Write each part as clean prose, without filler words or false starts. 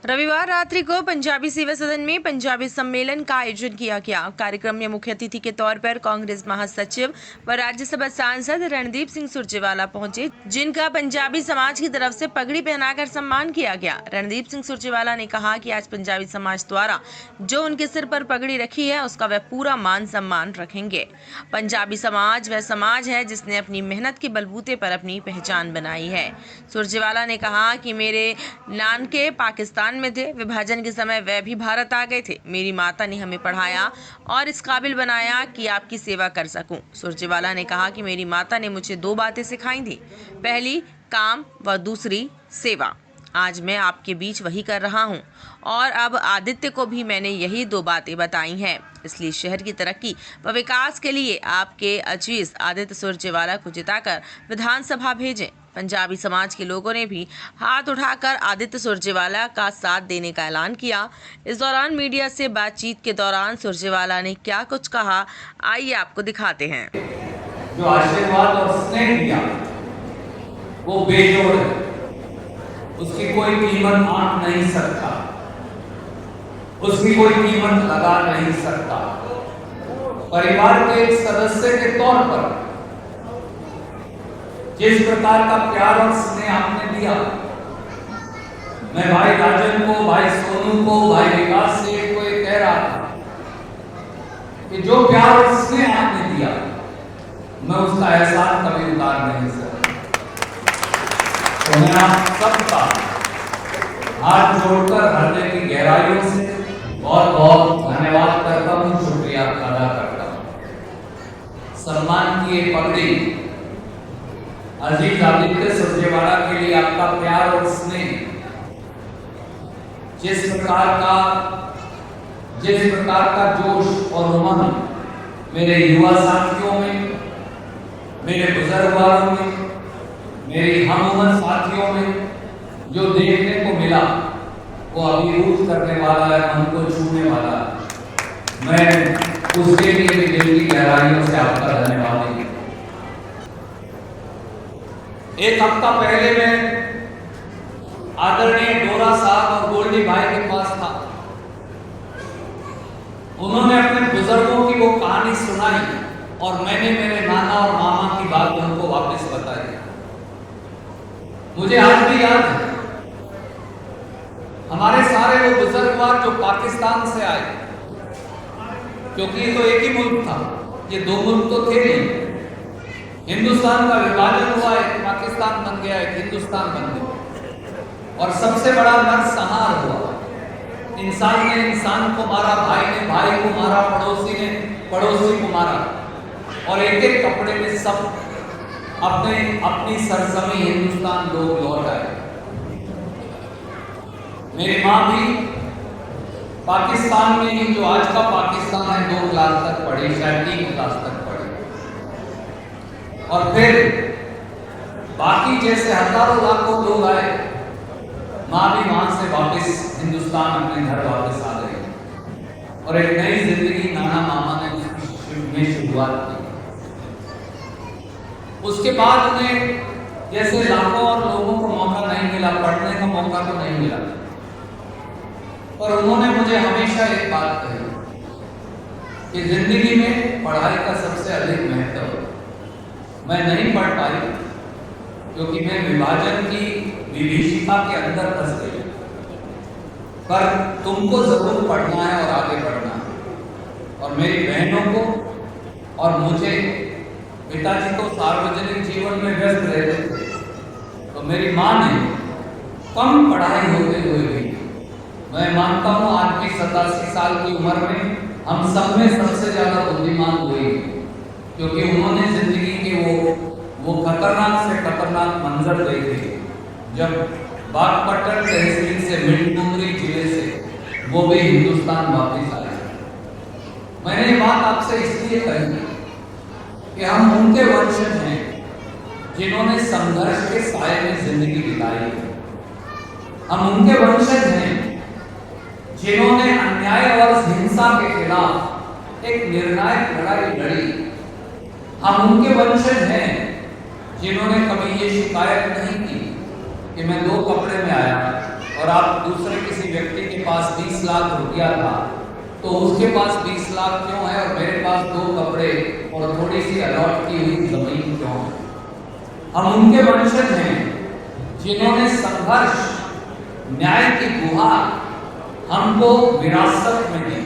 रविवार रात्रि को पंजाबी सेवा सदन में पंजाबी सम्मेलन का आयोजन किया गया। कार्यक्रम में मुख्य अतिथि के तौर पर कांग्रेस महासचिव व राज्यसभा सांसद रणदीप सिंह सुरजेवाला पहुंचे, जिनका पंजाबी समाज की तरफ से पगड़ी पहनाकर सम्मान किया गया। रणदीप सिंह सुरजेवाला ने कहा कि आज पंजाबी समाज द्वारा जो उनके सिर पर पगड़ी रखी है, उसका वह पूरा मान सम्मान रखेंगे। पंजाबी समाज वह समाज है जिसने अपनी मेहनत के बलबूते पर अपनी पहचान बनाई है। सुरजेवाला ने कहा कि मेरे नानके पाकिस्तान में थे, विभाजन के समय वह भी भारत आ गए थे। मेरी माता ने हमें पढ़ाया और इस काबिल बनाया कि आपकी सेवा कर सकूं। सुरजेवाला ने कहा कि मेरी माता ने मुझे दो बातें सिखाई थी, पहली काम व दूसरी सेवा। आज मैं आपके बीच वही कर रहा हूं और अब आदित्य को भी मैंने यही दो बातें बताई हैं। इसलिए शहर की तरक्की व विकास के लिए आपके अजीज आदित्य सुरजेवाला को जिताकर विधानसभा भेजें। पंजाबी समाज के लोगों ने भी हाथ उठाकर आदित्य सुरजेवाला का साथ देने का ऐलान किया। इस दौरान मीडिया से बातचीत के दौरान सुरजेवाला ने क्या कुछ कहा, आइए आपको दिखाते हैं। जो आशीर्वाद और स्नेह दिया वो बेजोड़ है, उसकी कोई कीमत आंक नहीं सकता, उसकी कोई कीमत लगा नहीं सकता। परिवार के एक सदस्य के तौर पर जिस प्रकार का प्यार और स्नेह आपने दिया, मैं भाई राजन को, भाई सोनू को, भाई विकास सेठ को ये कह रहा था कि जो प्यार और स्नेह आपने दिया, मैं उसका एहसान कभी उतार नहीं सकता। तो मैं आप सबका हाथ जोड़कर हृदय की गहराइयों से बहुत बहुत धन्यवाद करता हूँ, शुक्रिया अदा करता हूँ। सम्मान की ये पगड़ी अजीज आदित्य सुरजेवाला के लिए आपका प्यार और स्नेह जिस प्रकार का जोश और उमंग मेरे युवा साथियों में, मेरे बुजुर्गों में, मेरी हम उम्र साथियों में जो देखने को मिला, वो अभिभूत करने वाला है, मन को छूने वाला है। मैं उसके लिए भी दिल की गहराइयों से आपका धन्यवाद देता हूं। एक हफ्ता पहले मैं आदरणीय डोरा साहब और गोल्डी भाई के पास था। उन्होंने अपने बुजुर्गों की वो कहानी सुनाई और मैंने मेरे नाना और मामा की बात उनको वापस बताई। मुझे आज भी याद है, हमारे सारे वो बुजुर्ग जो पाकिस्तान से आए, क्योंकि ये तो एक ही मुल्क था, ये दो मुल्क तो थे नहीं। हिंदुस्तान का विभाजन हुआ, एक पाकिस्तान बन गया, एक हिंदुस्तान बन गया, और सबसे बड़ा नरसंहार हुआ। इंसान ने इंसान को मारा, भाई ने भाई को मारा, पड़ोसी ने पड़ोसी को मारा, और एक एक कपड़े में सब अपनी सरजमी हिंदुस्तान लोग लौट आए। मेरी माँ भी पाकिस्तान में ही, जो आज का पाकिस्तान है, 2 क्लास तक पढ़ी, शायद 3 क्लास तक पढ़ी, और फिर बाकी जैसे हजारों लाखों लोग आए, माँ भी वहां से वापस हिंदुस्तान अपने घर वापस आ गई और एक नई जिंदगी नाना मामा ने शुरुआत की। उसके बाद उन्हें जैसे लाखों और लोगों को मौका नहीं मिला, पढ़ने का मौका तो नहीं मिला, पर उन्होंने मुझे हमेशा एक बात कही कि जिंदगी में पढ़ाई का सबसे अधिक महत्व। मैं नहीं पढ़ पाई क्योंकि मैं विभाजन की विभीषिका के अंदर फंस गई, पर तुमको जरूर पढ़ना है और आगे बढ़ना है। और मेरी बहनों को और मुझे, पिताजी तो सार्वजनिक जीवन में व्यस्त रहते थे, तो मेरी माँ ने कम पढ़ाई होते हुए भी, मैं मानता हूँ आज की 87 साल की उम्र में हम सब में सबसे ज्यादा बुद्धिमान हुई, क्योंकि उन्होंने जिंदगी के वो खतरनाक से खतरनाक मंजर देखे जब बागपट्टन तहसील से मिंटुमरी जिले से वो भी हिंदुस्तान वापस आए। मैंने ये बात आपसे इसलिए कही कि हम उनके वंशज हैं जिन्होंने संघर्ष के साए में जिंदगी बिताई। हम उनके वंशज हैं जिन्होंने अन्याय और हिंसा के खिलाफ एक निर्णायक लड़ाई लड़ी। हम उनके वंशज हैं जिन्होंने कभी ये शिकायत नहीं की कि मैं 2 कपड़े में आया और आप दूसरे किसी व्यक्ति के पास 20 लाख रुपया था, तो उसके पास 20 लाख क्यों है और मेरे पास 2 कपड़े और थोड़ी सी अलॉट की हुई जमीन क्यों है? हम उनके वंशज हैं जिन्होंने संघर्ष, न्याय की गुहार हमको विरासत में दी,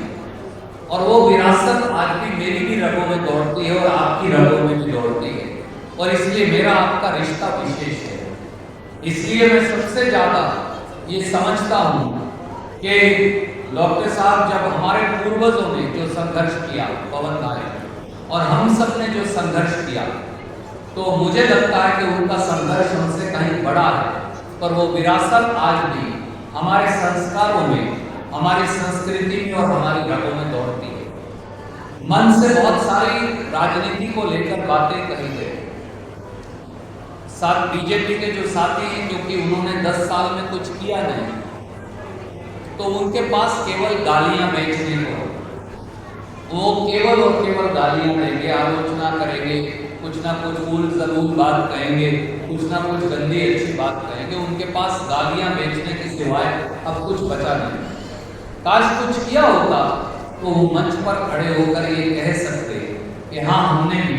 और वो विरासत आज भी मेरी भी रगों में दौड़ती है और आपकी रगों में भी दौड़ती है, और इसलिए मेरा आपका रिश्ता विशेष है। इसलिए मैं सबसे ज्यादा ये समझता हूँ कि डॉक्टर साहब, जब हमारे पूर्वजों ने जो संघर्ष किया, पवन भाई और हम सब ने जो संघर्ष किया, तो मुझे लगता है कि उनका संघर्ष हमसे कहीं बड़ा है, पर वो विरासत आज भी हमारे संस्कारों में, हमारी संस्कृति में और हमारी रगों में दौड़ती है। मन से बहुत सारी राजनीति को लेकर बातें कही गई। साथ बीजेपी के जो साथी हैं, क्योंकि उन्होंने 10 साल में कुछ किया नहीं, तो उनके पास केवल गालियां बेचने को, वो केवल और केवल गालियां देंगे, आलोचना करेंगे, कुछ ना कुछ उल जलूल बात कहेंगे, कुछ ना कुछ गंदी अच्छी बात कहेंगे। उनके पास गालियां बेचने की सिवाय अब कुछ बचा नहीं। काश कुछ किया होता तो वो मंच पर खड़े होकर ये कह सकते कि हाँ, हमने भी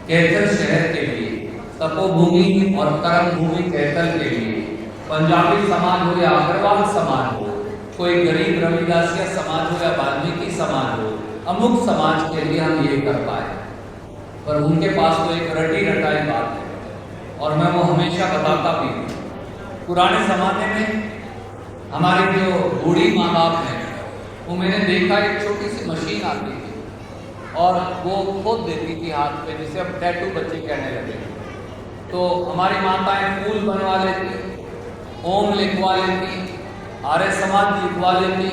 कैथल शहर के लिए, तपोभूमि और कर्मभूमि कैथल के लिए, पंजाबी समाज हो या अग्रवाल समाज हो, कोई गरीब रविदासिया समाज हो या वाल्मीकि समाज हो, अमुक समाज के लिए हम ये कर पाए। पर उनके पास तो एक रटी रटाई बात है, और मैं वो हमेशा बताता भी हूँ। पुराने ज़माने में हमारे जो बूढ़ी माँ बाप हैं, वो मैंने देखा एक छोटी सी मशीन आती थी और वो खोद देती थी हाथ पे, जिसे अब टैटू बच्चे कहने लगे। तो हमारी माताएं फूल बनवा लेती, ओम लिखवा लेती, आर्य समाज लिखवा लेती,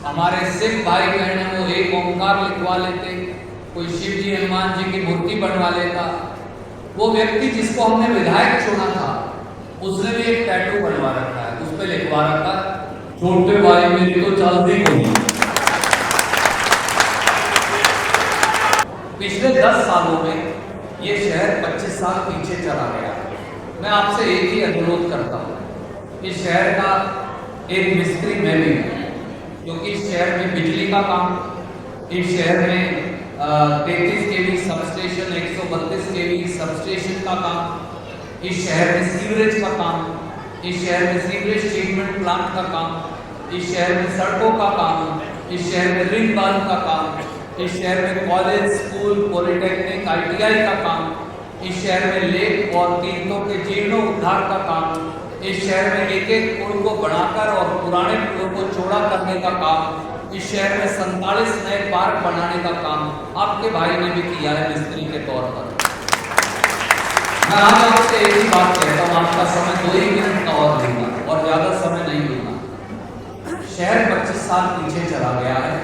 हमारे सिख भाई बहन हैं वो एक ओंकार लिखवा लेते, कोई शिव जी हनुमान जी की मूर्ति बनवा लेता। वो व्यक्ति जिसको हमने विधायक चुना था, उसने भी एक टैटू बनवा रखा है, उस पर लिखवा रखा, छोटे भाई मेरी तो चलती नहीं। पिछले 10 सालों में ये शहर 25 साल पीछे चला गया। मैं आपसे एक ही अनुरोध करता हूँ, इस शहर का एक मिस्त्री मैं भी हूँ, क्योंकि इस शहर में बिजली का काम, इस शहर में 33 केवी सबस्टेशन, 132 केवी सबस्टेशन का काम, इस शहर में सीवरेज का काम, इस शहर में सीवरेज ट्रीटमेंट प्लांट का काम, इस शहर में सड़कों का काम, इस शहर में रिंग बांध का काम, इस शहर में कॉलेज, स्कूल, पॉलिटेक्निक, ITI का काम, इस शहर में लेक और तीर्थों के जीर्णोद्धार का काम, इस शहर में एक एक पुल को बढ़ाकर और पुराने पुलों को चौड़ा करने का काम, इस शहर में 47 नए पार्क बनाने का काम आपके भाई ने भी किया है मिस्त्री के तौर पर। मैं आज आपसे एक ही बात कहता हूँ, आपका समय 2 ही मिनट का और लूंगा और ज्यादा समय नहीं लूंगा। शहर 25 साल पीछे चला गया है,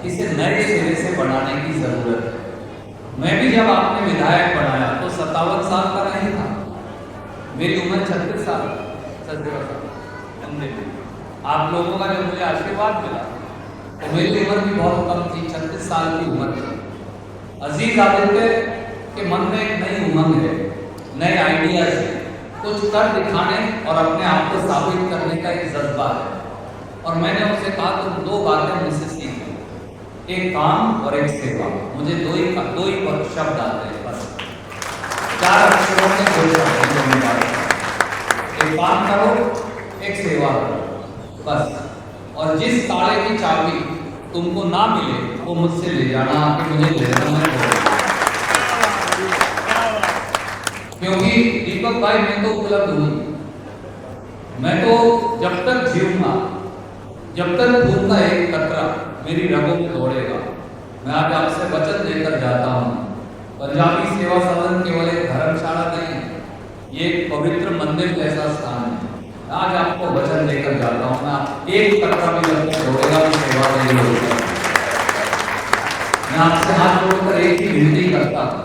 इसे नए सिरे से बनाने की जरूरत है। मैं भी जब आपने विधायक बनाया तो 57 साल का नहीं था, मेरी उम्र 36 साल। आप लोगों का जब मुझे आशीर्वाद मिला तो मेरी उम्र भी बहुत कम थी, 36 साल की उम्र थी। अजीज आदित्य के मन में एक नई उमंग है, नए आइडियाज है, कुछ कर दिखाने और अपने आप को साबित करने का एक जज्बा है। और मैंने उनसे कहा तुम 2 बातें मुझसे सीखो, एक काम और एक सेवा। मुझे दो ही शब्द आते हैं, बस 4 अक्षरों में 2 शब्द, एक काम करो, एक सेवा करो, बस। और जिस ताले की चाबी तुमको ना मिले वो मुझसे ले जाना, आके मुझे ले जाना, क्योंकि दीपक भाई मैं तो उपलब्ध हूँ, मैं तो जब तक जीऊंगा, जब तक खून का एक कतरा मेरी रगों में दौड़ेगा। मैं आज आपसे वचन देकर जाता हूँ, पंजाबी सेवा सदन केवल एक धर्मशाला नहीं है, ये एक पवित्र मंदिर जैसा स्थान है। आज आपको वचन देकर जाता हूँ, मैं एक कतरा भी जब तक दौड़ेगा तो सेवा नहीं होगी। मैं आपसे हाथ जोड़कर एक ही विनती करता हूँ,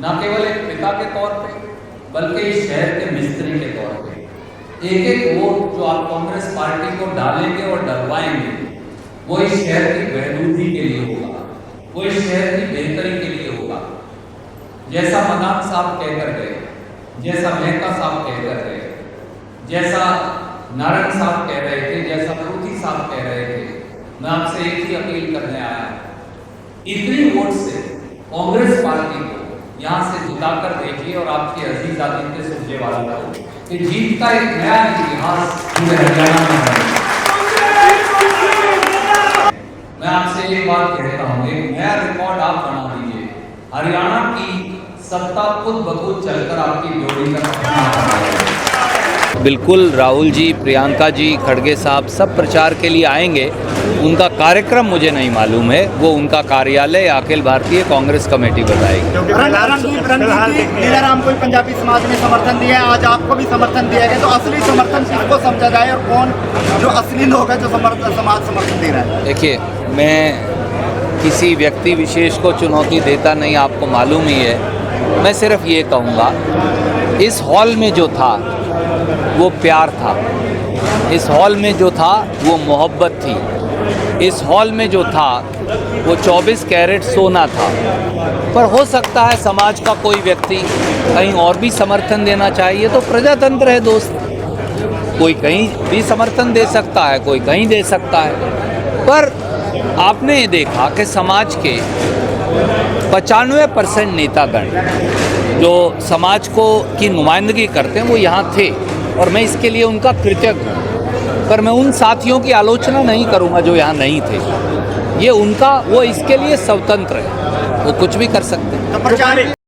न केवल एक पिता के तौर पे बल्कि इस शहर के मिस्त्री के तौर पे, एक एक वोट जो आप कांग्रेस पार्टी को डालेंगे और डलवाएंगे वो इस शहर की बहबूदी के लिए होगा, वो इस शहर की बेहतरी के लिए होगा। जैसा मदान साहब कहकर गए, जैसा मेहता साहब कहकर गए, जैसा नारायण साहब कह रहे थे, जैसा परूथी साहब कह रहे थे, मैं आपसे एक ही अपील करने आया, इतनी वोट से कांग्रेस पार्टी को यहाँ से जिताकर देखिए और आपके अजीज आदित्य सुरजेवाला को कि जीत का एक नया इतिहास पूरे हरियाणा में है। मैं आपसे एक बात कहता हूँ, एक नया रिकॉर्ड आप बना दीजिए। हरियाणा की सत्ता खुद ब खुद चलकर आपकी ड्योढ़ी का बिल्कुल राहुल जी, प्रियंका जी, खड़गे साहब सब प्रचार के लिए आएंगे। उनका कार्यक्रम मुझे नहीं मालूम है, वो उनका कार्यालय अखिल भारतीय कांग्रेस कमेटी बताएगी। लीलाराम को पंजाबी समाज ने समर्थन दिया है, आज आपको भी समर्थन दिया गया, तो असली समर्थन किसको समझा जाए और कौन जो असली लोग हैं जो समाज समर्थन दे रहा है? देखिए, मैं किसी व्यक्ति विशेष को चुनौती देता नहीं, आपको मालूम ही है। मैं सिर्फ ये कहूँगा, इस हॉल में जो था वो प्यार था, इस हॉल में जो था वो मोहब्बत थी, इस हॉल में जो था वो 24 कैरेट सोना था। पर हो सकता है समाज का कोई व्यक्ति कहीं और भी समर्थन देना चाहिए, तो प्रजातंत्र है दोस्त, कोई कहीं भी समर्थन दे सकता है, कोई कहीं दे सकता है। पर आपने ये देखा कि समाज के 95% नेतागण जो समाज को की नुमाइंदगी करते हैं वो यहाँ थे, और मैं इसके लिए उनका कृतज्ञ हूँ। पर मैं उन साथियों की आलोचना नहीं करूँगा जो यहाँ नहीं थे, ये उनका, वो इसके लिए स्वतंत्र है, वो कुछ भी कर सकते हैं।